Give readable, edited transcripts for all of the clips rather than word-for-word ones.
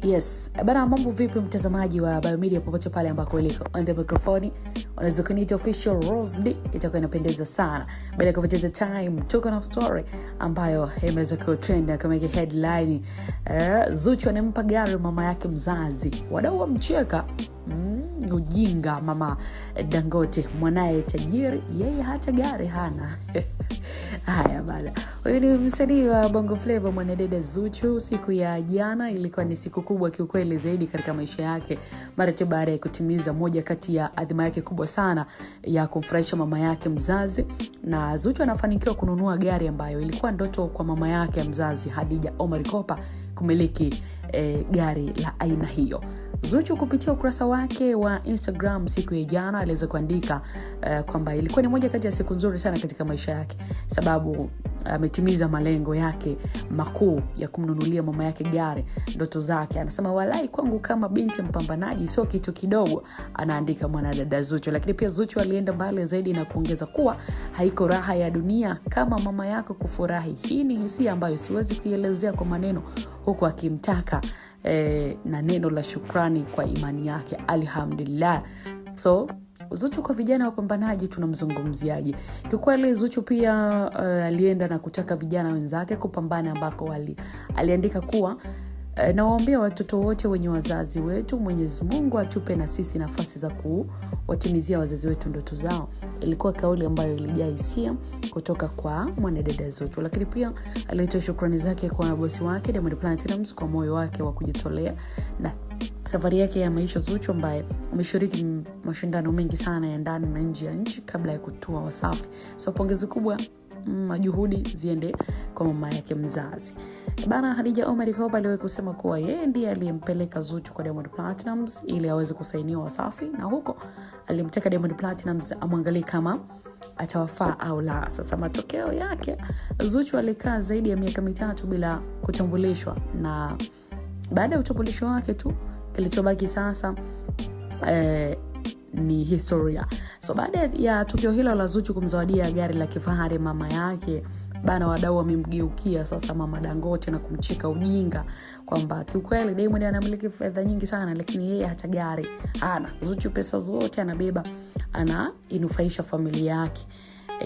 Yes, bana mambo vipi mtazamaji wa Biomedia popote pale ambako uliko. On the microphone, unaweza kuniita official Rose D, itakuwa inapendeza sana. Bila kupoteza time, tuko na story ambayo imeweza kutrend kama ile headline. Zuchu anampa gari mama yake mzazi. Wadau wamcheka. Ujinga mama Dangote, mwanae tajiri, yeye hata gari hana. Haya bana. Huyu ni msanii wa Bongo Flava mwanadada Zuchu. Siku ya jana ilikuwa ni siku kubwa kiukweli zaidi katika maisha yake, mara tu baada ya kutimiza moja kati ya adhima yake kubwa sana ya kumfurahisha mama yake mzazi. Na Zuchu anafanikiwa kununua gari ambayo ilikuwa ndoto kwa mama yake mzazi Khadija Omar Kopa kumiliki gari la aina hiyo. Zuchu kupitia ukurasa wake wa Instagram siku ya jana aliweza kuandika kwamba ilikuwa ni moja kati ya siku nzuri sana katika maisha yake, sababu ametimiza malengo yake makuu ya kumnunulia mama yake gari, ndoto zake. Anasema walai kwangu kama binti mpambanaji sio kitu kidogo, anaandika mwanadada Zuchu. Lakini pia Zuchu alienda mbali zaidi na kuongeza kuwa haiko raha ya dunia kama mama yako kufurahi. Hii ni hisia ambayo siwezi kuielezea kwa maneno, huku akimtaka na neno la shukrani kwa imani yake. Alhamdulillah. So Zuchu kwa vijana wapambanaji tunamzungumziaje? Kikweli Zuchu pia alienda na kutaka vijana wenzake kupambana, ambako aliandika kuwa nawaombea watoto wote wenye wazazi wetu, Mwenyezi Mungu atupe na sisi nafasi za kuwatimizia wazazi wetu ndoto zao. Ilikuwa kauli ambayo ilijaa hisia kutoka kwa mwanadada Zuchu. Lakini pia alitoa shukrani zake kwa bosi wake Diamond Platnumz kwa moyo wake wa kujitolea na safari yake ya maisha. Zuchu ambaye ameshiriki mashindano mengi sana ya ndani na nje ya nchi kabla ya kutua Wasafi. So pongezi kubwa, juhudi ziende kwa mama yake mzazi. Bana Khadija Omar Kopa aliwahi kusema kuwa yeye ndiye aliyempeleka Zuchu kwa Diamond Platnumz ili aweze kusainiwa Wasafi, na huko alimtaka Diamond Platnumz amwangalie kama atawafaa au la. Sasa matokeo yake Zuchu alikaa zaidi ya miaka 3 bila kutambulishwa, na baada ya utambulisho wake tu kilichobaki sasa ni historia. So baada ya tukio hilo la Zuchu kumzawadia gari la kifahari mama yake, bana wadau wamemgeukia sasa mama Dangote na kumcheka ujinga kwamba kiukweli Diamond anamiliki fedha nyingi sana, lakini yeye hata gari hana. Zuchu pesa zote anabeba, inufaisha familia yake.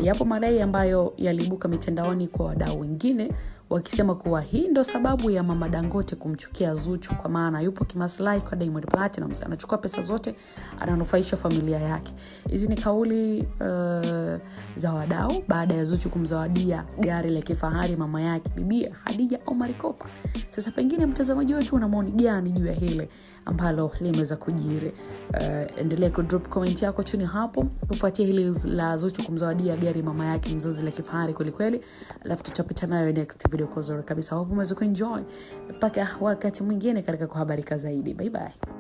Yapo madai ambayo yalibuka mitandaoni kwa wadau wengine wakisema kuwa hii ndo sababu ya mama Dangote kumchukia Zuchu, kwa maana yupo kimaslahi kwa Diamond Platnumz, anachukua pesa zote, ananufaisha familia yake. Hizi ni kauli za wadau baada ya Zuchu kumzawadia gari la kifahari mama yake bibi Khadija Omar Kopa. Sasa pengine mtazamaji wetu una maoni gani juu ya hile ambalo limeweza kujiri? Endelea ku drop comment yako chini hapo kufuatia hili la Zuchu kumzawadia gari mama yake mzazi la kifahari kweli kweli. Alafu tutapita nayo next video kwa zuri kabisa. Hope umeweza kuenjoy. Mpaka wakati mwingine katika kuhabarika zaidi. Bye bye.